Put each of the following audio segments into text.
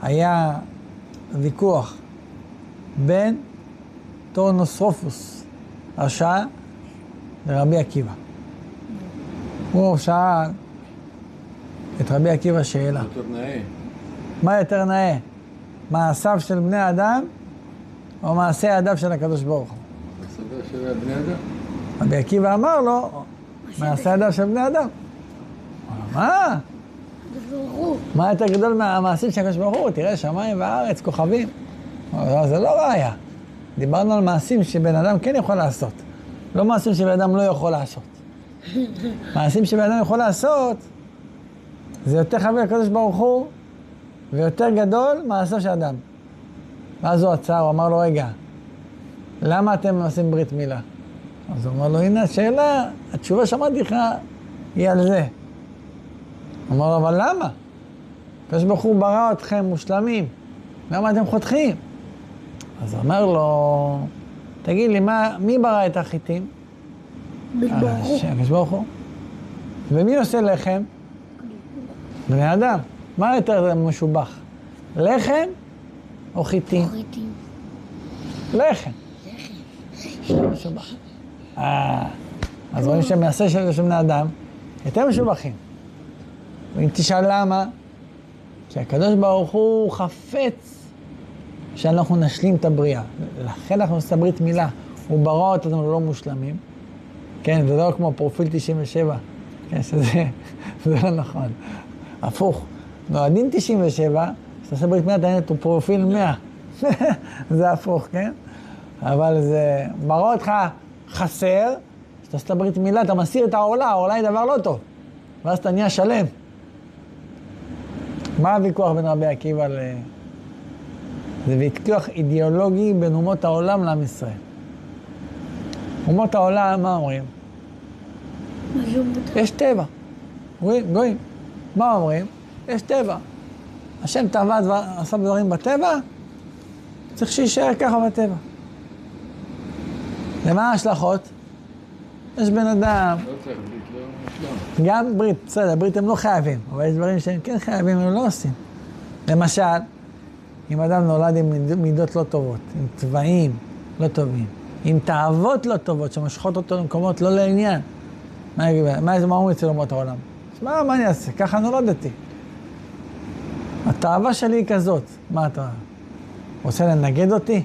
היה ויכוח בין טורנוסרופוס, הרשע, לרבי עקיבא. הוא שאל את רבי עקיבא שאלה. מה יותר נאה? מעשיו של בני אדם או מעשי ידיו של הקדוש ברוך הוא? מעשי של בני אדם. רבי עקיבא אמר לו, מעשי ידיו של בני אדם. מה? מה יותר גדול מהמעשים של הקדוש ברוך הוא? תראה, שמיים וארץ, כוכבים. זה לא ראיה. דיברנו על מעשים שבן אדם כן יכול לעשות. לא מעשים שבן אדם לא יכול לעשות. מעשים שבן אדם יכול לעשות, זה יותר חביב לקדוש ברוך הוא, ויותר גדול מעשו של אדם. ואז הוא עצר, הוא אמר לו, רגע, למה אתם עושים ברית מילה? אז הוא אמר לו, הנה השאלה, התשובה שאמרתי לך היא על זה. הוא אמר לו, אבל למה? הקדוש ברוך הוא ברא אתכם מושלמים, למה אתם חותכים? אז הוא אמר לו, תגיד לי, מי ברא את החיטים? הקדוש ברוך הוא. ומי עושה לחם? בני אדם. מה יותר משובח? לחם או חיטים? לחם. משובח. אז רואים שמעשה של בני אדם יותר משובחים. ואם תשאל למה, שהקדוש ברוך הוא חפץ שאנחנו נשלים את הבריאה. לכן אנחנו עושים ברית מילה. הוא ברא אותנו לא מושלמים. כן, זה לא כמו פרופיל 97. כן, שזה לא נכון. הפוך. נועדין 97, שאתה עושה ברית מילה, אתה נהנה פרופיל 100. זה הפוך, כן? אבל זה ברא אותך חסר, שאתה עושה ברית מילה, אתה מסיר את העולה, העולה היא דבר לא טוב. ואז אתה נהיה שלם. מה הוויכוח בין רבי עקיבא זה ויכוח אידיאולוגי בין אומות העולם לעם ישראל. אומות העולם, מה אומרים? יש טבע. גויים. מה אומרים? יש טבע. השם טבע עשה דברים בטבע, צריך שישאר ככה בטבע. למה ההשלכות? יש בן אדם... לא צריך ברית, לא. גם ברית, בסדר, ברית הם לא חייבים, אבל יש דברים שהם כן חייבים, הם לא עושים. למשל, אם אדם נולד עם מידות לא טובות, עם צבעים לא טובים, עם תאוות לא טובות שמשכות אותו למקומות לא לעניין, מה אומרים אצל אומות העולם? מה אני אעשה? ככה נולדתי. התאווה שלי היא כזאת. מה אתה רוצה לנגד אותי?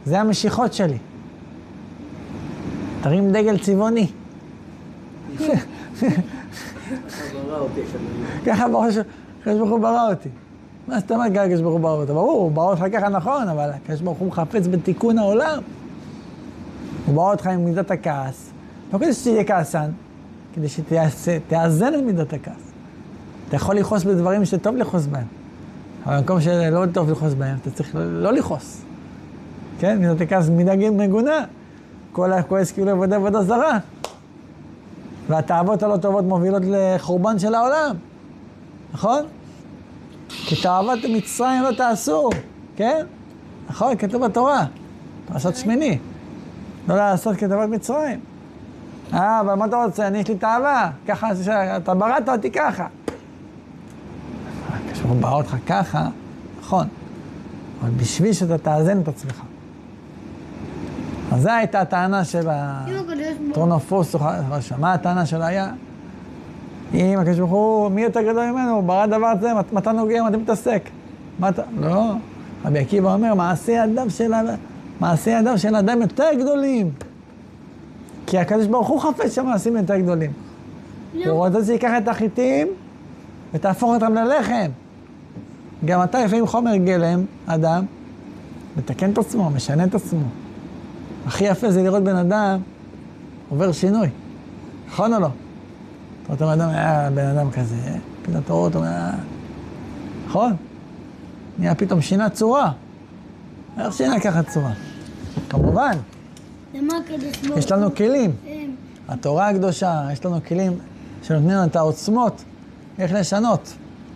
זה המשיכות שלי. תרים דגל צבעוני. ככה הקדוש ברוך הוא ברא אותי. מה זאת אומרת הקדוש ברוך הוא ברא אותי? ברור, הוא ברא אותך ככה נכון, אבל הקדוש ברוך הוא חפץ בתיקון העולם. הוא ברא אותך עם מידת הכעס. לא כדי שתהיה כעסן, כדי שתאזן את מידת הכעס. אתה יכול לכעוס בדברים שטוב לכעוס בהם. אבל במקום שלא טוב לכעוס בהם, אתה צריך לא לכעוס. כן? מידת הכעס מידה מגונה. כל הכועס כאילו עבודה זרה. והתאוות הלא טובות מובילות לחורבן של העולם. נכון? כי תאוות מצרים לא תעשו. כן? נכון? כתוב בתורה. פרשת שמיני. לא לעשות כתאוות מצרים. אבל מה אתה רוצה? אני יש לי תאווה. ככה, אתה בראת אותי ככה. כשהוא ברא אותך ככה, נכון. אבל בשביל שאתה תאזן את עצמך. אז זו הייתה הטענה של הטורנופוס, מה הטענה שלה היה? אם הקדוש ברוך הוא, מי יותר גדול ממנו? הוא ברא דבר הזה, מתי נוגע, מתי מתעסק? לא. רבי עקיבא אומר, מעשי ידיו של אדם יותר גדולים. כי הקדוש ברוך הוא חפץ שהמעשים יותר גדולים. הוא רוצה שיקח את החיטים ותהפוך אותם ללחם. גם אתה לפעמים חומר גלם, אדם, מתקן את עצמו, משנה את עצמו. הכי יפה זה לראות בן אדם עובר שינוי. נכון או לא? אתה רואה בן אדם כזה, פתאום אתה רואה אותו, נכון? נהיה פתאום שינה צורה. איך שינה ככה צורה? כמובן. יש לנו כלים. התורה הקדושה, יש לנו כלים שנותנים לנו את העוצמות, איך לשנות.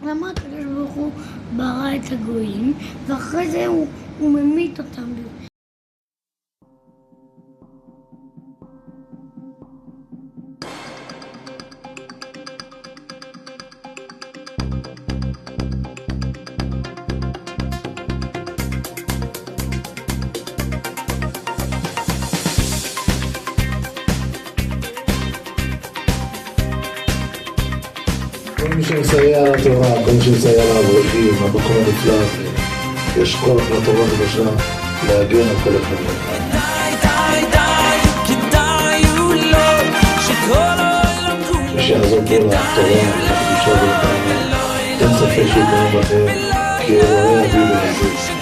למה הקדוש ברוך הוא ברא את הגויים, ואחרי זה הוא ממית אותם? שמסייע לתורה, כל מי שמסייע לאברכים, המקום הנפלא הזה, יש כוח לתורה הקדושה להגן על כל אחד ואחד. מי שיעזור פה לתורה, לקדושה ולתורה, אין ספק שיתנו בכם, כי אלוהי אביב ולעזור.